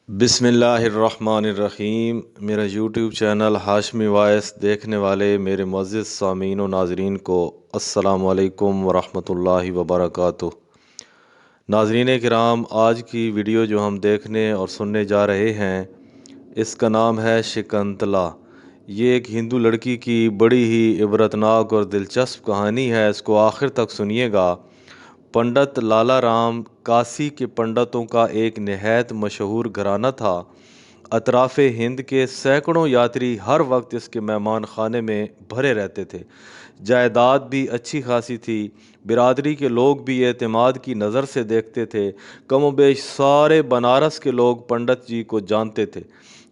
बिस्मिल्लाहिर्रहमानिर्रहीम। मेरा YouTube channel Hashmi voice देखने वाले मेरे मुअज़्ज़िज़ सामीन व नाज़रीन को अस्सलामु अलैकुम वरहमतुल्लाहि वबरकातुहू। नाज़रीन किराम, आज की वीडियो जो हम देखने और सुनने जा रहे हैं इसका नाम है शकुंतला। ये एक हिंदू लड़की की बड़ी ही इबरतनाक और दिलचस्प कहानी है। इसको आखिर तक सुनिएगा। पंडित लाला राम काशी के पंडितों का एक नहायत मशहूर घराना था। अतराफ़ हिंद के सैकड़ों यात्री हर वक्त इसके मेहमान खाने में भरे रहते थे। जायदाद भी अच्छी खासी थी। बिरादरी के लोग भी एतमाद की नज़र से देखते थे। कमोबेश सारे बनारस के लोग पंडित जी को जानते थे।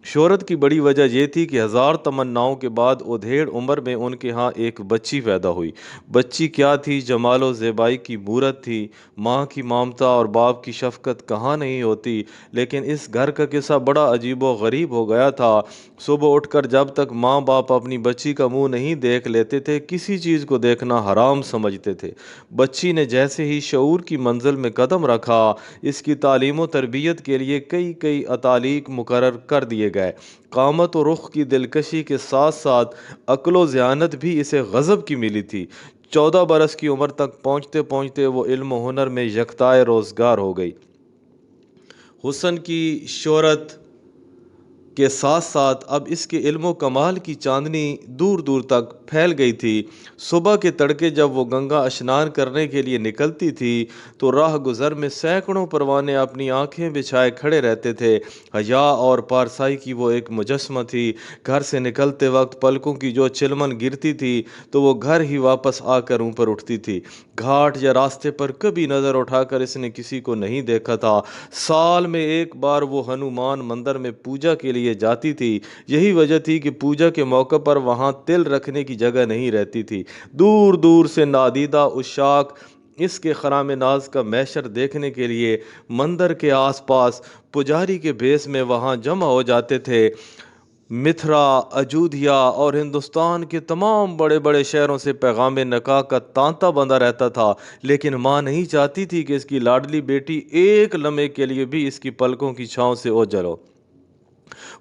शोहरत की बड़ी वजह यह थी कि हज़ार तमन्नाओं के बाद उधेड़ उम्र में उनके यहाँ एक बच्ची पैदा हुई। बच्ची क्या थी, जमालो ज़ेबाई की मूरत थी। माँ की ममता और बाप की शफ़क़त कहाँ नहीं होती। लेकिन इस घर का किस्सा बड़ा अजीब व गरीब हो गया था। सुबह उठकर जब तक माँ बाप अपनी बच्ची का मुंह नहीं देख लेते थे, किसी चीज़ को देखना हराम समझते थे। बच्ची ने जैसे ही शऊर की मंजिल में कदम रखा, इसकी तालीम व तरबियत के लिए कई कई अतालीक मुकर्रर कर दिए गए। कामत और रुख की दिलकशी के साथ साथ अक्ल व ज़ियानत भी इसे गज़ब की मिली थी। 14 बरस की उम्र तक पहुँचते पहुँचते वो इल्म व हुनर में यकताए रोज़गार हो गई। हुस्न की शोहरत के साथ साथ अब इसके इल्मो कमाल की चांदनी दूर दूर तक फैल गई थी। सुबह के तड़के जब वो गंगा स्नान करने के लिए निकलती थी तो राह गुज़र में सैकड़ों परवाने अपनी आंखें बिछाए खड़े रहते थे। हया और पारसाई की वो एक मुजस्समा थी। घर से निकलते वक्त पलकों की जो चिलमन गिरती थी तो वो घर ही वापस आकर ऊपर उठती थी। घाट या रास्ते पर कभी नज़र उठाकर इसने किसी को नहीं देखा था। साल में एक बार वो हनुमान मंदिर में पूजा के लिए जाती थी। यही वजह थी कि पूजा के मौके पर वहाँ तिल रखने की जगह नहीं रहती थी। दूर दूर से नादीदा उशाक इसके खराम नाज का मैशर देखने के लिए मंदिर के आसपास पुजारी के भेस में वहाँ जमा हो जाते थे। मिथिला, अयोध्या और हिंदुस्तान के तमाम बड़े बड़े शहरों से पैगाम निकाह का तांता बंधा रहता था। लेकिन माँ नहीं चाहती थी कि इसकी लाडली बेटी एक लम्हे के लिए भी इसकी पलकों की छांव से ओझल हो।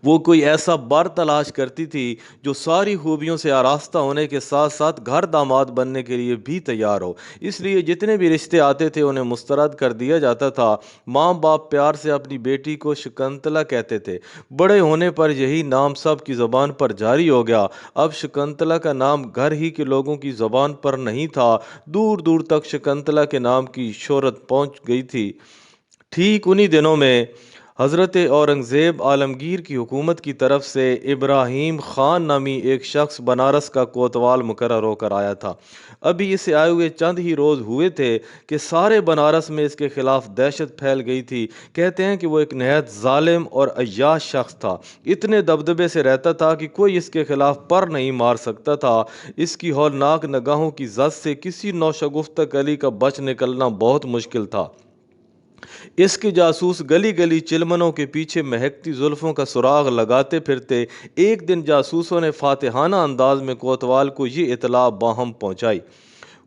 वो कोई ऐसा बर तलाश करती थी जो सारी खूबियों से आरास्ता होने के साथ साथ घर दामाद बनने के लिए भी तैयार हो। इसलिए जितने भी रिश्ते आते थे उन्हें मुस्तरद कर दिया जाता था। माँ बाप प्यार से अपनी बेटी को शकुंतला कहते थे। बड़े होने पर यही नाम सब की ज़बान पर जारी हो गया। अब शकुंतला का नाम घर ही के लोगों की ज़बान पर नहीं था। दूर दूर तक शकुंतला के नाम की शोहरत पहुँच गई थी। ठीक उन्हीं दिनों में हज़रत औरंगज़ेब आलमगीर की हुकूमत की तरफ से इब्राहिम ख़ान नामी एक शख्स बनारस का कोतवाल मुकर्रर होकर आया था। अभी इसे आए हुए चंद ही रोज़ हुए थे कि सारे बनारस में इसके खिलाफ दहशत फैल गई थी। कहते हैं कि वो एक नहायत जालिम और अय्याश शख्स था। इतने दबदबे से रहता था कि कोई इसके खिलाफ पर नहीं मार सकता था। इसकी हौलनाक निगाहों की जद से किसी नौशगुफ्ता कली का बच निकलना बहुत मुश्किल था। इसके जासूस गली गली चिलमनों के पीछे महकती जुल्फों का सुराग लगाते फिरते। एक दिन जासूसों ने फातिहाना अंदाज में कोतवाल को ये इतला बाहम पहुंचाई,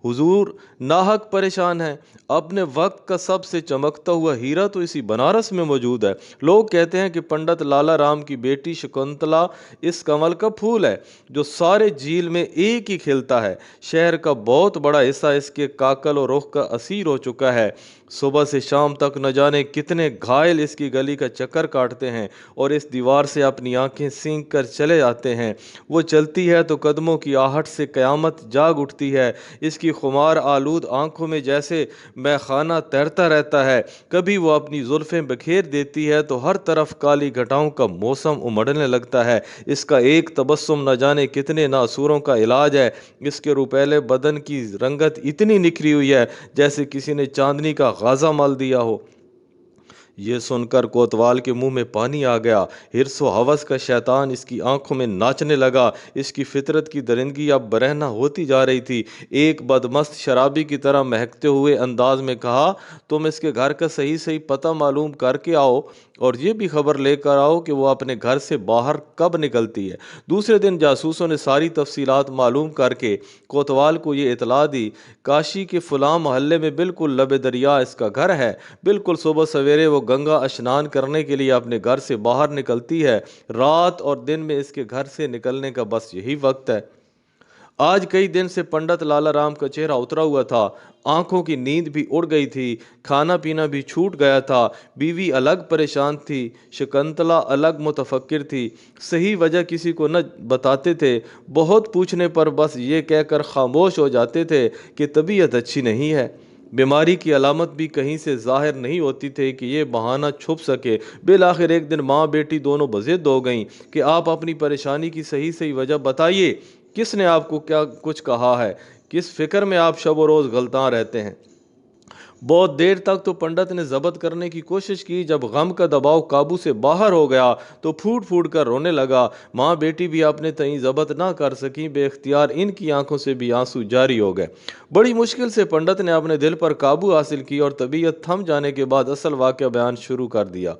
हुजूर नाहक परेशान है। अपने वक्त का सबसे चमकता हुआ हीरा तो इसी बनारस में मौजूद है। लोग कहते हैं कि पंडित लाला राम की बेटी शकुंतला इस कमल का फूल है जो सारे झील में एक ही खिलता है। शहर का बहुत बड़ा हिस्सा इसके काकल और रुख का असीर हो चुका है। सुबह से शाम तक न जाने कितने घायल इसकी गली का चक्कर काटते हैं और इस दीवार से अपनी आंखें सींक कर चले जाते हैं। वो चलती है तो कदमों की आहट से क़यामत जाग उठती है। इसकी खुमार आलूद आंखों में जैसे मैखाना तैरता रहता है। कभी वो अपनी जुल्फ़ें बखेर देती है तो हर तरफ काली घटाओं का मौसम उमड़ने लगता है। इसका एक तबस्सुम न जाने कितने नासूरों का इलाज है। इसके रुपैले बदन की रंगत इतनी निखरी हुई है जैसे किसी ने चांदनी का गाजा मल दिया हो। ये सुनकर कोतवाल के मुंह में पानी आ गया। हिर्स व हवस का शैतान इसकी आंखों में नाचने लगा। इसकी फितरत की दरिंदगी अब बरहना होती जा रही थी। एक बदमस्त शराबी की तरह महकते हुए अंदाज में कहा, तुम इसके घर का सही सही पता मालूम करके आओ। और ये भी खबर लेकर आओ कि वो अपने घर से बाहर कब निकलती है। दूसरे दिन जासूसों ने सारी तफसीलात मालूम करके कोतवाल को ये इतला दी, काशी के फलां मोहल्ले में बिल्कुल लबे दरिया इसका घर है। बिल्कुल सुबह सवेरे वो गंगा स्नान करने के लिए अपने घर से बाहर निकलती है। रात और दिन में इसके घर से निकलने का बस यही वक्त है। आज कई दिन से पंडित लाला राम का चेहरा उतरा हुआ था, आंखों की नींद भी उड़ गई थी, खाना पीना भी छूट गया था। बीवी अलग परेशान थी, शकुंतला अलग मुतफक्किर थी। सही वजह किसी को न बताते थे, बहुत पूछने पर बस ये कहकर खामोश हो जाते थे कि तबीयत अच्छी नहीं है। बीमारी की अलामत भी कहीं से जाहिर नहीं होती थी कि ये बहाना छुप सके। बिल आखिर एक दिन माँ बेटी दोनों बज़िद हो गईं कि आप अपनी परेशानी की सही सही वजह बताइए, किसने आपको क्या कुछ कहा है, किस फिक्र में आप शब व रोज़ गलतान रहते हैं। बहुत देर तक तो पंडित ने जब्त करने की कोशिश की। जब गम का दबाव काबू से बाहर हो गया तो फूट फूट कर रोने लगा। माँ बेटी भी अपने तईं जब्त ना कर सकी, बेख्तियार इनकी आंखों से भी आंसू जारी हो गए। बड़ी मुश्किल से पंडित ने अपने दिल पर काबू हासिल की और तबीयत थम जाने के बाद असल वाक़या बयान शुरू कर दिया।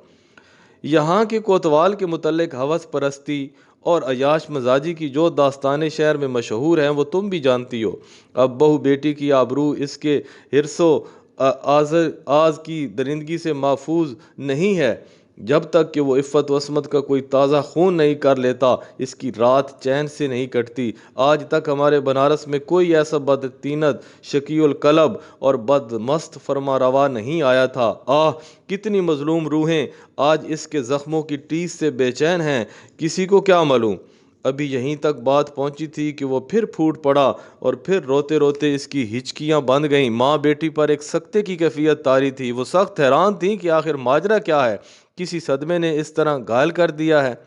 यहाँ के कोतवाल के मुतल्लिक हवस परस्ती और अयाश मजाजी की जो दास्तानें शहर में मशहूर हैं वो तुम भी जानती हो। अब बहू बेटी की आबरू इसके हिरसो आज की दरिंदगी से महफूज नहीं है। जब तक कि वो इफ़्फ़त वस्मत का कोई ताज़ा खून नहीं कर लेता, इसकी रात चैन से नहीं कटती। आज तक हमारे बनारस में कोई ऐसा बदतीनत, शकीउल कलब और बदमस्त फरमा रवा नहीं आया था। आह, कितनी मजलूम रूहें आज इसके ज़ख्मों की टीस से बेचैन हैं, किसी को क्या मालूम। अभी यहीं तक बात पहुंची थी कि वो फिर फूट पड़ा और फिर रोते रोते इसकी हिचकियां बंद गईं। माँ बेटी पर एक सख्ते की कैफियत तारी थी। वो सख्त हैरान थी कि आखिर माजरा क्या है, किसी सदमे ने इस तरह घायल कर दिया है।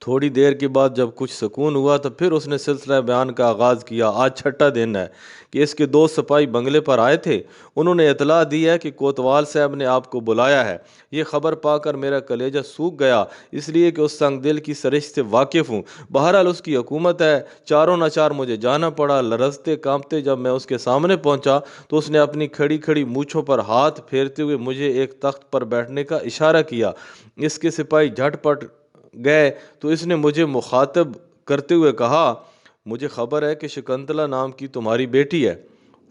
थोड़ी देर के बाद जब कुछ सुकून हुआ तो फिर उसने सिलसिला बयान का आगाज़ किया। आज छठा दिन है कि इसके दो सिपाही बंगले पर आए थे। उन्होंने इतला दी है कि कोतवाल साहब ने आपको बुलाया है। ये खबर पाकर मेरा कलेजा सूख गया, इसलिए कि उस संग दिल की सरिश से वाकिफ़ हूँ। बहरहाल उसकी हुकूमत है। चारों नाचार मुझे जाना पड़ा। लरजते कांपते जब मैं उसके सामने पहुँचा तो उसने अपनी खड़ी खड़ी मूँछों पर हाथ फेरते हुए मुझे एक तख्त पर बैठने का इशारा किया। इसके सिपाही झटपट गए तो इसने मुझे मुखातब करते हुए कहा, मुझे खबर है कि शकुंतला नाम की तुम्हारी बेटी है।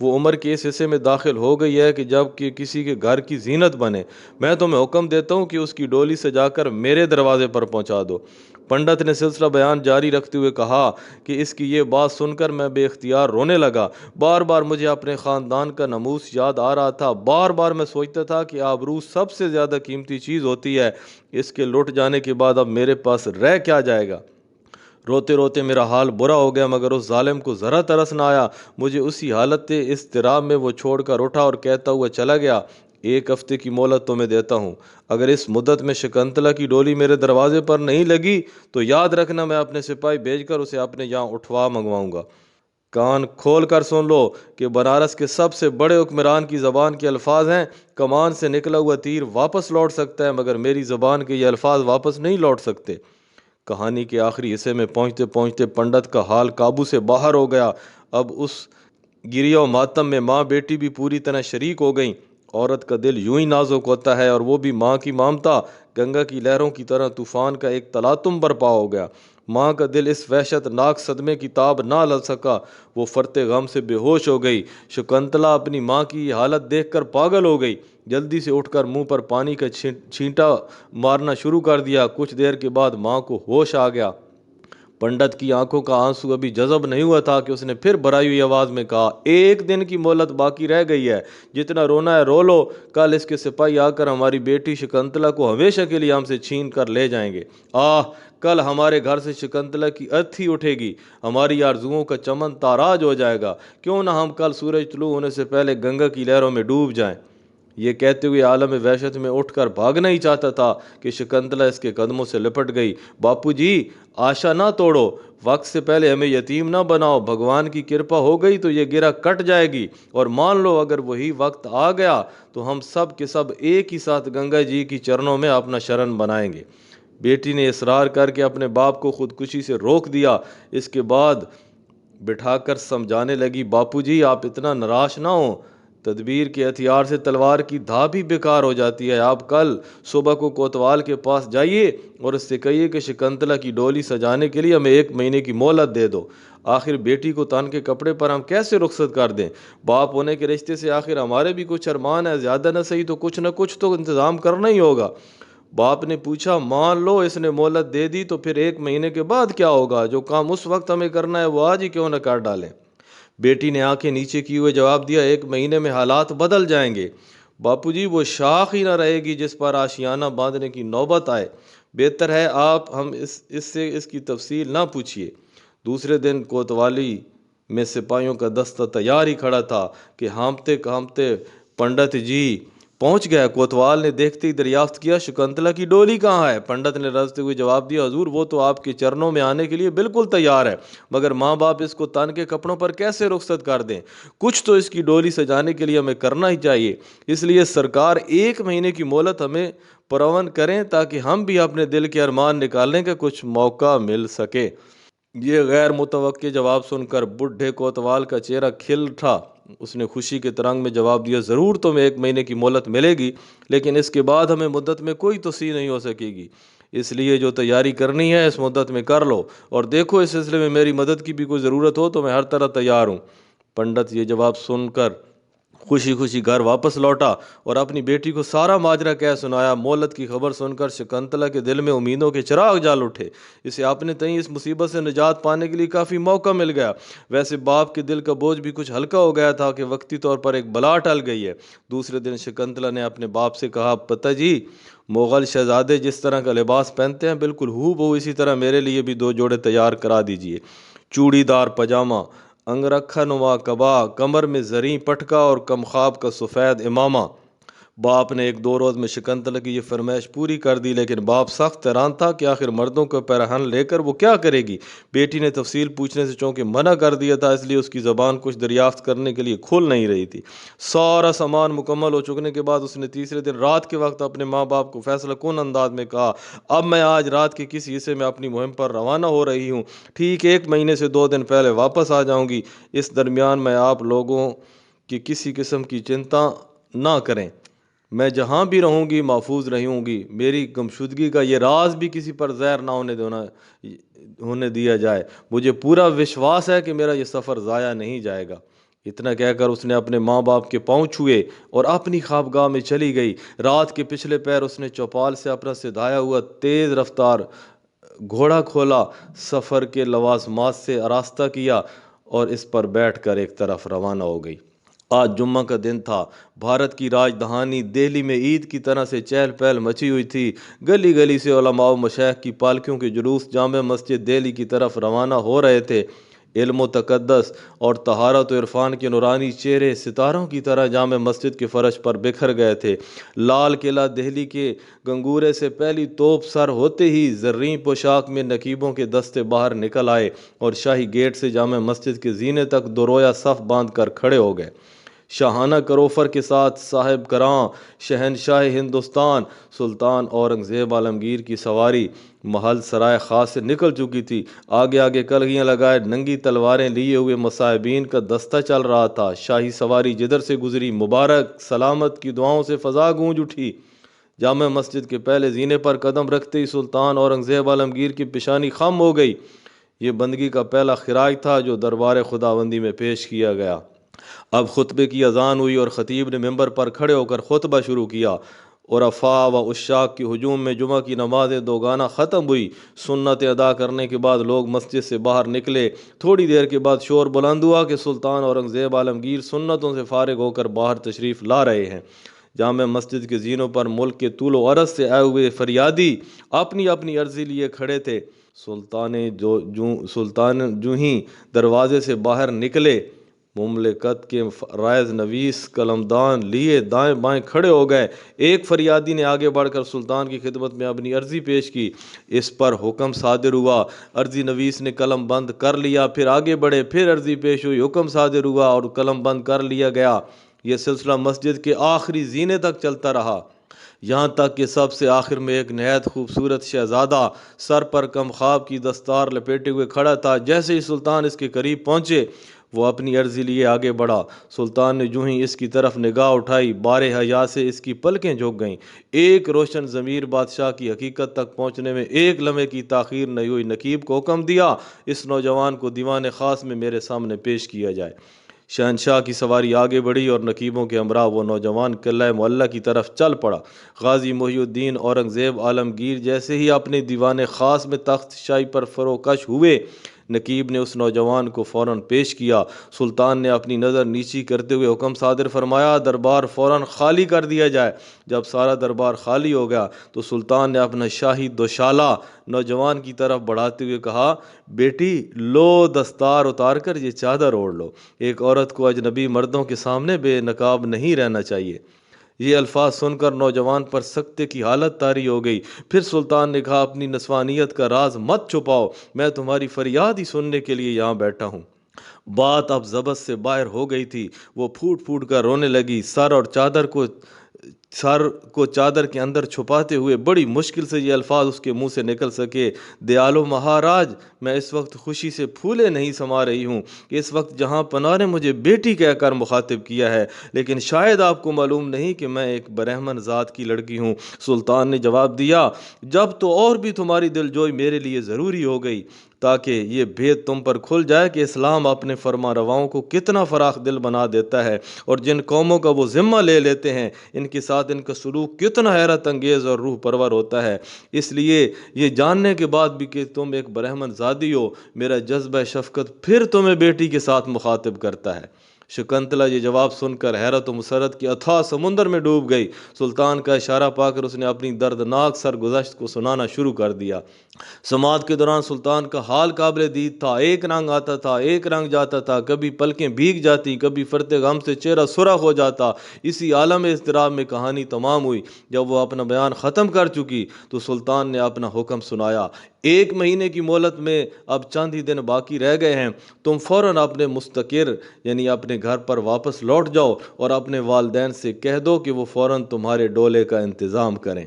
वो उम्र के इस हिस्से में दाखिल हो गई है कि जब कि किसी के घर की जीनत बने। मैं तुम्हें हुक्म देता हूँ कि उसकी डोली से जाकर मेरे दरवाजे पर पहुँचा दो। पंडित ने सिलसिला बयान जारी रखते हुए कहा कि इसकी ये बात सुनकर मैं बेख्तियार रोने लगा। बार बार मुझे अपने ख़ानदान का नमूस याद आ रहा था। बार बार मैं सोचता था कि आबरू सबसे ज़्यादा कीमती चीज़ होती है, इसके लुट जाने के बाद अब मेरे पास रह क्या जाएगा। रोते रोते मेरा हाल बुरा हो गया, मगर उस जालिम को ज़रा तरस ना आया। मुझे उसी हालत इज़्तिराब में वो छोड़कर उठा और कहता हुआ चला गया, एक हफ्ते की मोहलत तुम्हें देता हूँ। अगर इस मुद्दत में शकुंतला की डोली मेरे दरवाजे पर नहीं लगी तो याद रखना, मैं अपने सिपाही भेजकर उसे अपने यहाँ उठवा मंगवाऊंगा। कान खोल कर सुन लो कि बनारस के सबसे बड़े हुक्मरान की ज़बान के अल्फाज हैं, कमान से निकला हुआ तीर वापस लौट सकता है मगर मेरी ज़बान के ये अल्फाज वापस नहीं लौट सकते। कहानी के आखिरी हिस्से में पहुंचते पहुंचते पंडित का हाल काबू से बाहर हो गया। अब उस गिरिया मातम में माँ बेटी भी पूरी तरह शरीक हो गईं। औरत का दिल यूं ही नाजुक होता है और वो भी माँ की ममता गंगा की लहरों की तरह तूफान का एक तलातुम बरपा हो गया। माँ का दिल इस वहशतनाक सदमे की ताब ना लग सका। वो फरते गम से बेहोश हो गई। शकुंतला अपनी माँ की ये हालत देखकर पागल हो गई। जल्दी से उठकर मुंह पर पानी का छींटा मारना शुरू कर दिया। कुछ देर के बाद माँ को होश आ गया। पंडित की आंखों का आंसू अभी जज़ब नहीं हुआ था कि उसने फिर भराई हुई आवाज़ में कहा, एक दिन की मोहलत बाकी रह गई है, जितना रोना है रो लो। कल इसके सिपाही आकर हमारी बेटी शकुंतला को हमेशा के लिए हमसे छीन कर ले जाएंगे। आह, कल हमारे घर से शकुंतला की अर्थी उठेगी, हमारी आरजुओं का चमन ताराज हो जाएगा। क्यों ना हम कल सूरज तुलू होने से पहले गंगा की लहरों में डूब जाएं। ये कहते हुए आलम वहशत में उठकर भागना ही चाहता था कि शकुंतला इसके कदमों से लिपट गई। बापूजी, आशा ना तोड़ो, वक्त से पहले हमें यतीम ना बनाओ। भगवान की कृपा हो गई तो ये गिरा कट जाएगी, और मान लो अगर वही वक्त आ गया तो हम सब के सब एक ही साथ गंगा जी की चरणों में अपना शरण बनाएंगे। बेटी ने इसरार करके अपने बाप को खुदकुशी से रोक दिया। इसके बाद बिठाकर समझाने लगी, बापूजी आप इतना निराश ना हो, تدبیر کے ہتھیار سے تلوار کی دھاپ بھی بیکار ہو جاتی ہے۔ آپ کل صبح کو کوتوال کے پاس جائیے اور اس سے کہیے کہ شکنتلا کی ڈولی سجانے کے لیے ہمیں 1 مہینے کی مہلت دے دو۔ آخر بیٹی کو تن کے کپڑے پر ہم کیسے رخصت کر دیں؟ باپ ہونے کے رشتے سے آخر ہمارے بھی کچھ ارمان ہے، زیادہ نہ صحیح تو کچھ تو انتظام کرنا ہی ہوگا۔ باپ نے پوچھا، مان لو اس نے مہلت دے دی تو پھر 1 مہینے کے بعد کیا ہوگا؟ جو کام اس وقت ہمیں کرنا ہے وہ آج ہی کیوں نہ کر ڈالیں؟ بیٹی نے آنکھیں نیچے کیے ہوئے جواب دیا، 1 مہینے میں حالات بدل جائیں گے باپو جی، وہ شاخ ہی نہ رہے گی جس پر آشیانہ باندھنے کی نوبت آئے۔ بہتر ہے آپ ہم اس کی تفصیل نہ پوچھیے۔ دوسرے دن کوتوالی میں سپاہیوں کا دستہ تیار ہی کھڑا تھا کہ ہانپتے کانپتے پنڈت جی پہنچ گئے۔ کوتوال نے دیکھتے ہی دریافت کیا، شکنتلا کی ڈولی کہاں ہے؟ پنڈت نے رجتے ہوئے جواب دیا، حضور وہ تو آپ کے چرنوں میں آنے کے لیے بالکل تیار ہے، مگر ماں باپ اس کو تن کے کپڑوں پر کیسے رخصت کر دیں؟ کچھ تو اس کی ڈولی سجانے کے لیے ہمیں کرنا ہی چاہیے، اس لیے سرکار 1 مہینے کی مہلت ہمیں پرون کریں تاکہ ہم بھی اپنے دل کے ارمان نکالنے کا کچھ موقع مل سکے۔ یہ غیر متوقع جواب سن کر بڈھے کوتوال کا چہرہ کھل اٹھا۔ اس نے خوشی کے ترنگ میں جواب دیا، ضرور تمہیں 1 مہینے کی مہلت ملے گی، لیکن اس کے بعد ہمیں مدت میں کوئی توسیع نہیں ہو سکے گی، اس لیے جو تیاری کرنی ہے اس مدت میں کر لو، اور دیکھو اس سلسلے میں میری مدد کی بھی کوئی ضرورت ہو تو میں ہر طرح تیار ہوں۔ پنڈت یہ جواب سن کر خوشی خوشی گھر واپس لوٹا اور اپنی بیٹی کو سارا ماجرا کہہ سنایا۔ مہلت کی خبر سن کر شکنتلا کے دل میں امیدوں کے چراغ جل اٹھے۔ اسے اپنے تئیں اس مصیبت سے نجات پانے کے لیے کافی موقع مل گیا۔ ویسے باپ کے دل کا بوجھ بھی کچھ ہلکا ہو گیا تھا کہ وقتی طور پر ایک بلا ٹل گئی ہے۔ دوسرے دن شکنتلا نے اپنے باپ سے کہا، پتا جی، مغل شہزادے جس طرح کا لباس پہنتے ہیں بالکل ہو بہو اسی طرح میرے لیے بھی 2 جوڑے تیار کرا دیجئے۔ چوڑی دار پاجامہ، انگرکھا نما کبا، کمر میں زریں پٹکا اور کمخاب کا سفید امامہ۔ باپ نے 1-2 روز میں شکنتلا کی یہ فرمائش پوری کر دی، لیکن باپ سخت حیران تھا کہ آخر مردوں کا پیرہن لے کر وہ کیا کرے گی۔ بیٹی نے تفصیل پوچھنے سے چونکہ منع کر دیا تھا، اس لیے اس کی زبان کچھ دریافت کرنے کے لیے کھل نہیں رہی تھی۔ سارا سامان مکمل ہو چکنے کے بعد اس نے تیسرے دن رات کے وقت اپنے ماں باپ کو فیصلہ کن انداز میں کہا، اب میں آج رات کے کسی حصے میں اپنی مہم پر روانہ ہو رہی ہوں، ٹھیک 1 مہینے سے 2 دن پہلے واپس آ جاؤں گی۔ اس درمیان میں آپ لوگوں کی کسی قسم کی چنتا نہ کریں، میں جہاں بھی رہوں گی محفوظ رہوں گی۔ میری گمشدگی کا یہ راز بھی کسی پر زہر نہ ہونے دیا جائے۔ مجھے پورا وشواس ہے کہ میرا یہ سفر ضائع نہیں جائے گا۔ اتنا کہہ کر اس نے اپنے ماں باپ کے پاؤں چھوئے اور اپنی خوابگاہ میں چلی گئی۔ رات کے پچھلے پہر اس نے چوپال سے اپنا سدھایا ہوا تیز رفتار گھوڑا کھولا، سفر کے لوازمات سے آراستہ کیا اور اس پر بیٹھ کر ایک طرف روانہ ہو گئی۔ آج جمعہ کا دن تھا۔ بھارت کی راجدھانی دہلی میں عید کی طرح سے چہل پہل مچی ہوئی تھی۔ گلی گلی سے علماء و مشائخ کی پالکیوں کے جلوس جامع مسجد دہلی کی طرف روانہ ہو رہے تھے۔ علم و تقدس اور طہارت و عرفان کے نورانی چہرے ستاروں کی طرح جامع مسجد کے فرش پر بکھر گئے تھے۔ لال قلعہ دہلی کے گنگورے سے پہلی توپ سر ہوتے ہی زرعی پوشاک میں نقیبوں کے دستے باہر نکل آئے اور شاہی گیٹ سے جامع مسجد کے زینے تک 2 رویہ صف باندھ کر کھڑے ہو گئے۔ شاہانہ کروفر کے ساتھ صاحب کراں شہنشاہ ہندوستان سلطان اورنگزیب عالمگیر کی سواری محل سرائے خاص سے نکل چکی تھی۔ آگے آگے کلگیاں لگائے ننگی تلواریں لیے ہوئے مصاحبین کا دستہ چل رہا تھا۔ شاہی سواری جدھر سے گزری مبارک سلامت کی دعاؤں سے فضا گونج اٹھی۔ جامع مسجد کے پہلے زینے پر قدم رکھتے ہی سلطان اورنگزیب عالمگیر کی پیشانی خم ہو گئی۔ یہ بندگی کا پہلا خراج تھا جو دربار خداوندی میں پیش کیا گیا۔ اب خطبے کی اذان ہوئی اور خطیب نے ممبر پر کھڑے ہو کر خطبہ شروع کیا۔ عرفاء و عشاق کی ہجوم میں جمعہ کی نماز دوگانہ ختم ہوئی۔ سنت ادا کرنے کے بعد لوگ مسجد سے باہر نکلے۔ تھوڑی دیر کے بعد شور بلند ہوا کہ سلطان اورنگزیب عالمگیر سنتوں سے فارغ ہو کر باہر تشریف لا رہے ہیں۔ جامع مسجد کے زینوں پر ملک کے طول و عرض سے آئے ہوئے فریادی اپنی اپنی عرضی لیے کھڑے تھے۔ سلطان جو ہی دروازے سے باہر نکلے، مملکت کے رائز نویس قلمدان لیے دائیں بائیں کھڑے ہو گئے۔ ایک فریادی نے آگے بڑھ کر سلطان کی خدمت میں اپنی عرضی پیش کی۔ اس پر حکم صادر ہوا۔ عرضی نویس نے قلم بند کر لیا، پھر آگے بڑھے، پھر عرضی پیش ہوئی، حکم صادر ہوا اور قلم بند کر لیا گیا۔ یہ سلسلہ مسجد کے آخری زینے تک چلتا رہا، یہاں تک کہ سب سے آخر میں ایک نہایت خوبصورت شہزادہ سر پر کمخاب کی دستار لپیٹے ہوئے کھڑا تھا۔ جیسے ہی سلطان اس کے قریب پہنچے، وہ اپنی عرضی لیے آگے بڑھا۔ سلطان نے جو ہی اس کی طرف نگاہ اٹھائی، بار حیا سے اس کی پلکیں جھک گئیں۔ ایک روشن ضمیر بادشاہ کی حقیقت تک پہنچنے میں ایک لمحے کی تاخیر نہیں ہوئی۔ نقیب کو حکم دیا، اس نوجوان کو دیوان خاص میں میرے سامنے پیش کیا جائے۔ شہنشاہ کی سواری آگے بڑھی اور نقیبوں کے ہمراہ وہ نوجوان قلعہ معلیٰ کی طرف چل پڑا۔ غازی محی الدین اورنگزیب عالمگیر جیسے ہی اپنے دیوان خاص میں تخت شاہی پر فروکش ہوئے، نقیب نے اس نوجوان کو فوراً پیش کیا۔ سلطان نے اپنی نظر نیچی کرتے ہوئے حکم صادر فرمایا، دربار فوراً خالی کر دیا جائے۔ جب سارا دربار خالی ہو گیا تو سلطان نے اپنا شاہی دوشالہ نوجوان کی طرف بڑھاتے ہوئے کہا، بیٹی لو دستار اتار کر یہ چادر اوڑھ لو۔ ایک عورت کو اجنبی مردوں کے سامنے بے نقاب نہیں رہنا چاہیے۔ یہ الفاظ سن کر نوجوان پر سکتے کی حالت طاری ہو گئی۔ پھر سلطان نے کہا، اپنی نسوانیت کا راز مت چھپاؤ، میں تمہاری فریاد ہی سننے کے لیے یہاں بیٹھا ہوں۔ بات اب ضبط سے باہر ہو گئی تھی۔ وہ پھوٹ پھوٹ کر رونے لگی، سر کو چادر کے اندر چھپاتے ہوئے بڑی مشکل سے یہ الفاظ اس کے منہ سے نکل سکے، دیالو مہاراج، میں اس وقت خوشی سے پھولے نہیں سما رہی ہوں کہ اس وقت جہاں پناہ نے مجھے بیٹی کہہ کر مخاطب کیا ہے، لیکن شاید آپ کو معلوم نہیں کہ میں ایک برہمن ذات کی لڑکی ہوں۔ سلطان نے جواب دیا، جب تو اور بھی تمہاری دلجوئی میرے لیے ضروری ہو گئی، تاکہ یہ بھید تم پر کھل جائے کہ اسلام اپنے فرما رواؤں کو کتنا فراخ دل بنا دیتا ہے، اور جن قوموں کا وہ ذمہ لے لیتے ہیں ان کے ساتھ ان کا سلوک کتنا حیرت انگیز اور روح پرور ہوتا ہے۔ اس لیے یہ جاننے کے بعد بھی کہ تم ایک برہمن زادی ہو، میرا جذبہ شفقت پھر تمہیں بیٹی کے ساتھ مخاطب کرتا ہے۔ شکنتلا یہ جواب سن کر حیرت و مسرت کے اتھاہ سمندر میں ڈوب گئی۔ سلطان کا اشارہ پا کر اس نے اپنی دردناک سرگزشت کو سنانا شروع کر دیا۔ سماعت کے دوران سلطان کا حال قابل دید تھا۔ ایک رنگ آتا تھا، ایک رنگ جاتا تھا، کبھی پلکیں بھیگ جاتی، کبھی فرط غم سے چہرہ سرخ ہو جاتا۔ اسی عالم اضطراب میں کہانی تمام ہوئی۔ جب وہ اپنا بیان ختم کر چکی تو سلطان نے اپنا حکم سنایا، 1 مہینے کی مہلت میں اب چند ہی دن باقی رہ گئے ہیں، تم فوراً اپنے مستقر یعنی اپنے گھر پر واپس لوٹ جاؤ اور اپنے والدین سے کہہ دو کہ وہ فوراً تمہارے ڈولے کا انتظام کریں۔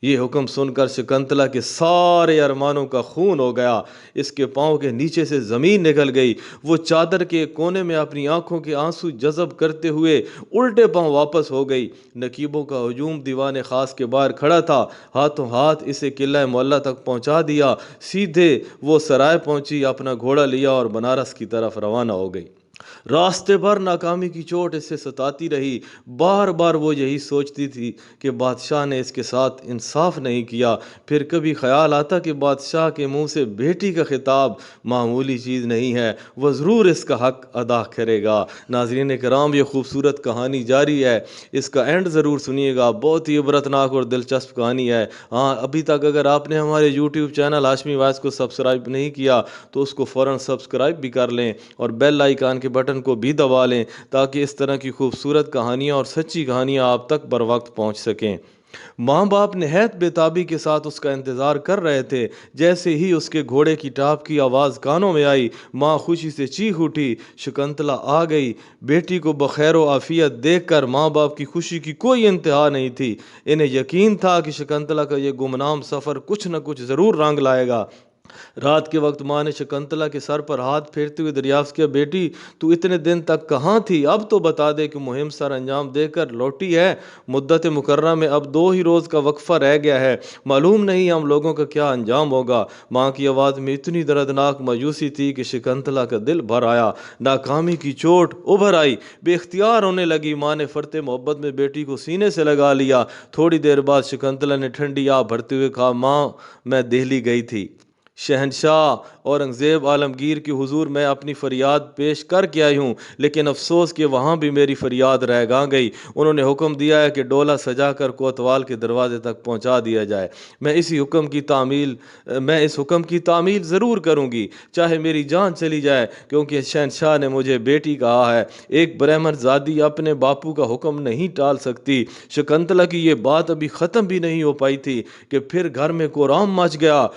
یہ حکم سن کر شکنتلا کے سارے ارمانوں کا خون ہو گیا، اس کے پاؤں کے نیچے سے زمین نکل گئی۔ وہ چادر کے کونے میں اپنی آنکھوں کے آنسو جذب کرتے ہوئے الٹے پاؤں واپس ہو گئی۔ نقیبوں کا ہجوم دیوان خاص کے باہر کھڑا تھا، ہاتھوں ہاتھ اسے قلعہ معلیٰ تک پہنچا دیا۔ سیدھے وہ سرائے پہنچی، اپنا گھوڑا لیا اور بنارس کی طرف روانہ ہو گئی۔ راستے بھر ناکامی کی چوٹ اسے ستاتی رہی۔ بار بار وہ یہی سوچتی تھی کہ بادشاہ نے اس کے ساتھ انصاف نہیں کیا۔ پھر کبھی خیال آتا کہ بادشاہ کے منہ سے بیٹی کا خطاب معمولی چیز نہیں ہے، وہ ضرور اس کا حق ادا کرے گا۔ ناظرین کرام، یہ خوبصورت کہانی جاری ہے، اس کا اینڈ ضرور سنیے گا، بہت ہی عبرتناک اور دلچسپ کہانی ہے۔ ہاں، ابھی تک اگر آپ نے ہمارے یوٹیوب چینل ہاشمی وائس کو سبسکرائب نہیں کیا تو اس کو فوراً سبسکرائب بھی کر لیں اور بیل آئیکن کے بٹن کو بھی دبا لیں تاکہ اس طرح کی خوبصورت کہانیاں اور سچی کہانیاں آپ تک بر وقت پہنچ سکیں۔ ماں باپ نہایت بے تابی کے ساتھ اس کا انتظار کر رہے تھے۔ جیسے ہی اس کے گھوڑے کی ٹاپ کی آواز کانوں میں آئی، ماں خوشی سے چیخ اٹھی۔ شکنتلا آ گئی۔ بیٹی کو بخیر و عافیت دیکھ کر ماں باپ کی خوشی کی کوئی انتہا نہیں تھی۔ انہیں یقین تھا کہ شکنتلا کا یہ گمنام سفر کچھ نہ کچھ ضرور رنگ لائے گا۔ رات کے وقت ماں نے شکنتلا کے سر پر ہاتھ پھیرتے ہوئے دریافت کیا، بیٹی تو اتنے دن تک کہاں تھی؟ اب تو بتا دے کہ مہم سر انجام دے کر لوٹی ہے۔ مدت مقررہ میں اب 2 ہی روز کا وقفہ رہ گیا ہے، معلوم نہیں ہم لوگوں کا کیا انجام ہوگا۔ ماں کی آواز میں اتنی دردناک مایوسی تھی کہ شکنتلا کا دل بھر آیا۔ ناکامی کی چوٹ ابھر آئی، بے اختیار ہونے لگی۔ ماں نے فرط محبت میں بیٹی کو سینے سے لگا لیا۔ تھوڑی دیر بعد شکنتلا نے ٹھنڈی آہ بھرتے ہوئے کہا، ماں میں دہلی گئی تھی، شہنشاہ اورنگزیب عالمگیر کے حضور میں اپنی فریاد پیش کر کے آئی ہوں، لیکن افسوس کہ وہاں بھی میری فریاد رہ گئی۔ انہوں نے حکم دیا ہے کہ ڈولہ سجا کر کوتوال کے دروازے تک پہنچا دیا جائے۔ میں اس حکم کی تعمیل ضرور کروں گی، چاہے میری جان چلی جائے، کیونکہ شہنشاہ نے مجھے بیٹی کہا ہے۔ ایک برہمن زادی اپنے باپو کا حکم نہیں ٹال سکتی۔ شکنتلا کی یہ بات ابھی ختم بھی نہیں ہو پائی تھی کہ پھر گھر میں کورام مچ گیا۔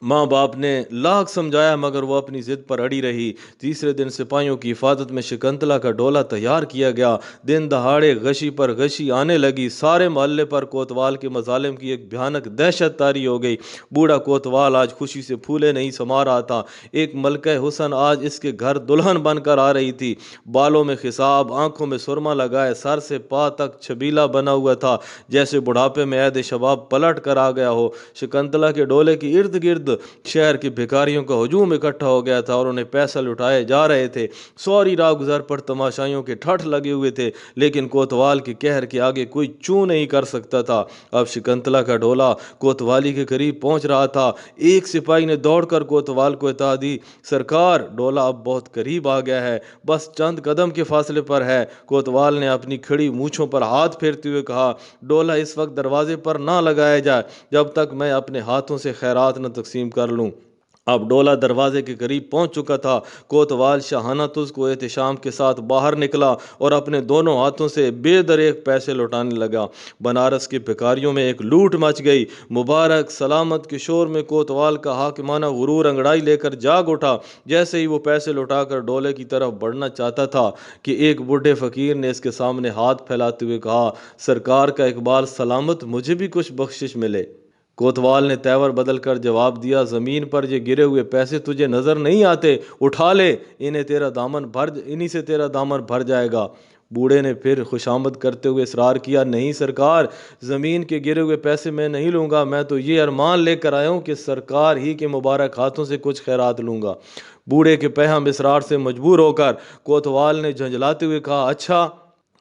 माँ बाप ने लाख समझाया मगर वो अपनी जिद पर अड़ी रही। तीसरे दिन सिपाहियों की हिफाजत में शकुंतला का डोला तैयार किया गया। दिन दहाड़े गशी पर गशी आने लगी। सारे मोहल्ले पर कोतवाल के मजालिम की एक भयानक दहशत तारी हो गई। बूढ़ा कोतवाल आज खुशी से फूले नहीं समा रहा था। एक मलका हुसन आज इसके घर दुल्हन बनकर आ रही थी। बालों में खिसाब, आंखों में सुरमा लगाए, सर से पा तक छबीला बना हुआ था, जैसे बुढ़ापे में ऐद शबाब पलट कर आ गया हो। शकुंतला के डोले के इर्द गिर्द शहर के भिखारियों का हजूम इकट्ठा हो गया था और उन्हें पैसा लुटाए जा रहे थे। सौरी राह गुजर पर तमाशाइयों के ठठ लगे हुए थे, लेकिन कोतवाल के कहर के आगे कोई चू नहीं कर सकता था। अब शकुंतला का डोला कोतवाली के करीब पहुंच रहा था। एक सिपाही ने दौड़कर कोतवाल को इत्तला दी, सरकार डोला अब बहुत करीब आ गया है, बस चंद कदम के फासले पर है। कोतवाल ने अपनी खड़ी मूछों पर हाथ फेरते हुए कहा, डोला इस वक्त दरवाजे पर ना लगाया जाए जब तक मैं अपने हाथों से खैरात न तकसीम कर लूं। अब डोला दरवाजे के करीब पहुंच चुका था। कोतवाल शाहाना तुझ को एहतशाम के साथ बाहर निकला और अपने दोनों हाथों से बेदरेक पैसे लौटाने लगा। बनारस के भिखारियों में एक लूट मच गई। मुबारक सलामत के शोर में कोतवाल का हाकिमाना गुरूर अंगड़ाई लेकर जाग उठा। जैसे ही वो पैसे लौटाकर डोले की तरफ बढ़ना चाहता था कि एक बूढ़े फकीर ने इसके सामने हाथ फैलाते हुए कहा, सरकार का इकबाल सलामत, मुझे भी कुछ बख्शिश मिले। कोतवाल ने तेवर बदल कर जवाब दिया, जमीन पर ये गिरे हुए पैसे तुझे नजर नहीं आते, उठा ले, इन्हीं से तेरा दामन भर जाएगा। बूढ़े ने फिर खुशामद करते हुए इसरार किया, नहीं सरकार, जमीन के गिरे हुए पैसे मैं नहीं लूंगा, मैं तो ये अरमान लेकर आया हूं कि सरकार ही के मुबारक हाथों से कुछ खैरात लूंगा। बूढ़े के पैहम इसरार से मजबूर होकर कोतवाल ने झंझलाते हुए कहा, अच्छा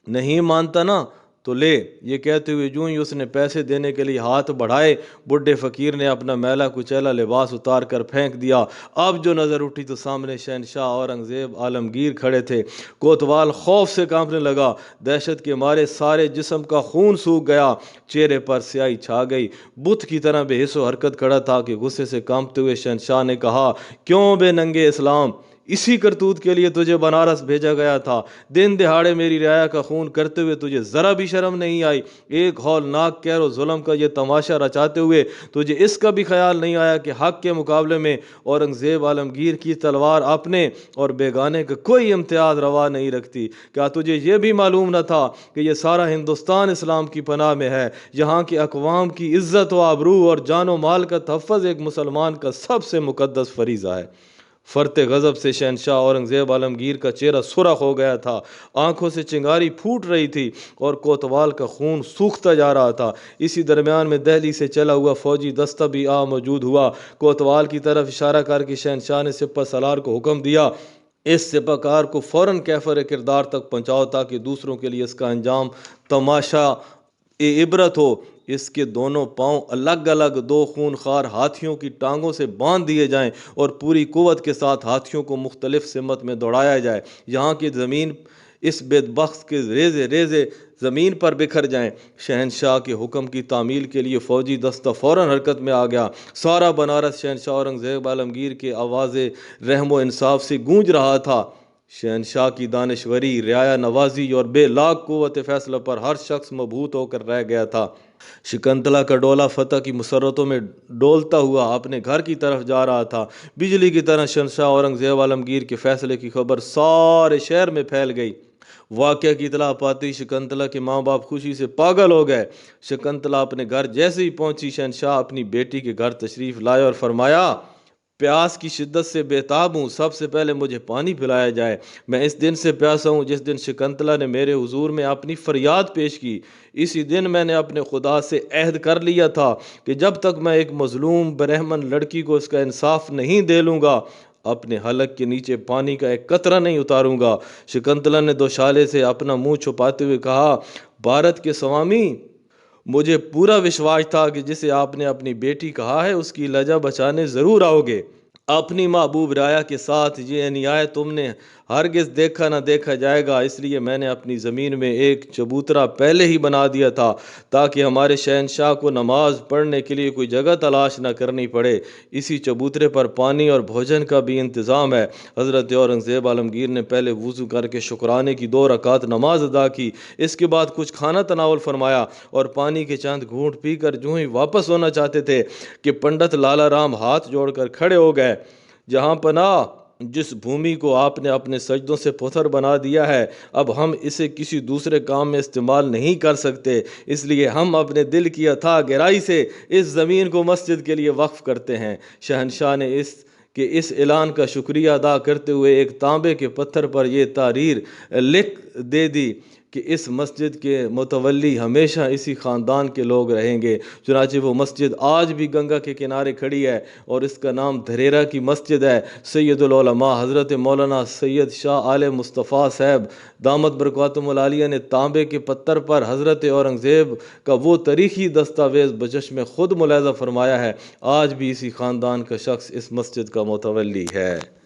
नहीं मानता ना, तो ले। ये कहते हुए यूं ही उसने पैसे देने के लिए हाथ बढ़ाए, बुढ़े फकीर ने अपना मैला कुचैला लिबास उतार कर फेंक दिया। अब जो नजर उठी तो सामने शहनशाह औरंगजेब आलमगीर खड़े थे। कोतवाल खौफ से कांपने लगा। दहशत के मारे सारे जिस्म का खून सूख गया, चेहरे पर स्याही छा गई। बुत की तरह बेहिस्सो हरकत खड़ा था कि गुस्से से कांपते हुए शहनशाह ने कहा, क्यों बे नंगे इस्लाम, इसी करतूत के लिए तुझे बनारस भेजा गया था। दिन दिहाड़े मेरी रियाया का खून करते हुए तुझे जरा भी शर्म नहीं आई। एक हौलनाक कहर और जुल्म का ये तमाशा रचाते हुए तुझे इसका भी ख्याल नहीं आया कि हक के मुकाबले में औरंगजेब आलमगीर की तलवार अपने और बेगाने का कोई इम्तियाज रवा नहीं रखती। क्या तुझे ये भी मालूम न था कि ये सारा हिंदुस्तान इस्लाम की पनाह में है। यहाँ की अकवाम की इज्जत व आबरू और जानो माल का तहफ़्फ़ुज़ एक मुसलमान का सबसे मुक़द्दस फरीज़ा है। फरते गजब से शहनशाह औरंगजेब आलमगीर का चेहरा सुरख हो गया था, आंखों से चिंगारी फूट रही थी और कोतवाल का खून सूखता जा रहा था। इसी दरमियान में दिल्ली से चला हुआ फौजी दस्ता भी आ मौजूद हुआ। कोतवाल की तरफ इशारा करके शहनशाह ने सिपह सलार को हुक्म दिया, इस सिपहकार को फौरन कैफर किरदार तक पहुँचाओ ताकि दूसरों के लिए इसका अंजाम तमाशा इबरत हो। इसके दोनों पांव अलग अलग दो खूनखार हाथियों की टांगों से बांध दिए जाएं और पूरी कुव्वत के साथ हाथियों को मुख्तलिफ सिमत में दौड़ाया जाए। यहाँ की ज़मीन इस बेदबख्त के रेजे रेजे ज़मीन पर बिखर जाएं। शहनशाह के हुक्म की तामील के लिए फ़ौजी दस्ता फ़ौरन हरकत में आ गया। सारा बनारस शहनशाह औरंगज़ेब आलमगीर के आवाज़े रहमो इंसाफ से गूंज रहा था। शहनशाह की दानिशवरी, रियाया नवाजी और बेलाग कुव्वत फ़ैसला पर हर शख्स मबहूत होकर रह गया था। शकुंतला का डोला फतह की मुसरतों में डोलता हुआ अपने घर की तरफ जा रहा था। बिजली की तरह शहनशाह औरंगजेब आलमगीर के फैसले की खबर सारे शहर में फैल गई। वाक़या की इतला पाते ही शकुंतला के माँ बाप खुशी से पागल हो गए। शकुंतला अपने घर जैसे ही पहुंची, शहनशाह अपनी बेटी के घर तशरीफ़ लाए और फरमाया, प्यास की शिद्दत से बेताब हूँ, सबसे पहले मुझे पानी पिलाया जाए। मैं इस दिन से प्यासा हूँ जिस दिन शकुंतला ने मेरे हुजूर में अपनी फरियाद पेश की। इसी दिन मैंने अपने खुदा से अहद कर लिया था कि जब तक मैं एक मजलूम बरहमन लड़की को इसका इंसाफ नहीं दे लूँगा, अपने हलक के नीचे पानी का एक कतरा नहीं उतारूंगा। शकुंतला ने दोशाले से अपना मुंह छुपाते हुए कहा, भारत के स्वामी, मुझे पूरा विश्वास था कि जिसे आपने अपनी बेटी कहा है उसकी लजा बचाने ज़रूर आओगे। अपनी महबूब राया के साथ ये अन्याय तुमने हरगिज़ देखा ना देखा जाएगा, इसलिए मैंने अपनी ज़मीन में एक चबूतरा पहले ही बना दिया था ताकि हमारे शहनशाह को नमाज पढ़ने के लिए कोई जगह तलाश ना करनी पड़े। इसी चबूतरे पर पानी और भोजन का भी इंतज़ाम है। हज़रत औरंगज़ेब आलमगीर ने पहले वज़ू करके शुक्राने की 2 रकात नमाज अदा की। इसके बाद कुछ खाना तनावल फरमाया और पानी के चंद घूंट पीकर जो ही वापस होना चाहते थे कि पंडित लाला राम हाथ जोड़कर खड़े हो गए। जहाँ पनाह, जिस भूमि को आपने अपने सजदों से पत्थर बना दिया है, अब हम इसे किसी दूसरे काम में इस्तेमाल नहीं कर सकते, इसलिए हम अपने दिल की अथाह गहराई से इस ज़मीन को मस्जिद के लिए वक्फ करते हैं। शहनशाह ने इस ऐलान का शुक्रिया अदा करते हुए एक तांबे के पत्थर पर यह तहरीर लिख दे दी कि इस मस्जिद के मुतवल्ली हमेशा इसी ख़ानदान के लोग रहेंगे। चुनांचे वो मस्जिद आज भी गंगा के किनारे खड़ी है और इसका नाम धरेरा की मस्जिद है। सैयदुल उलमा हज़रत मौलाना सैयद शाह आले मुस्तफ़ा साहब दामद बरकातुहुल आलिया ने तांबे के पत्थर पर हज़रत औरंगज़ेब का वो तारीख़ी दस्तावेज़ बचश्मे खुद मुलाहज़ा फरमाया है। आज भी इसी ख़ानदान का शख्स इस मस्जिद का मुतवल्ली है।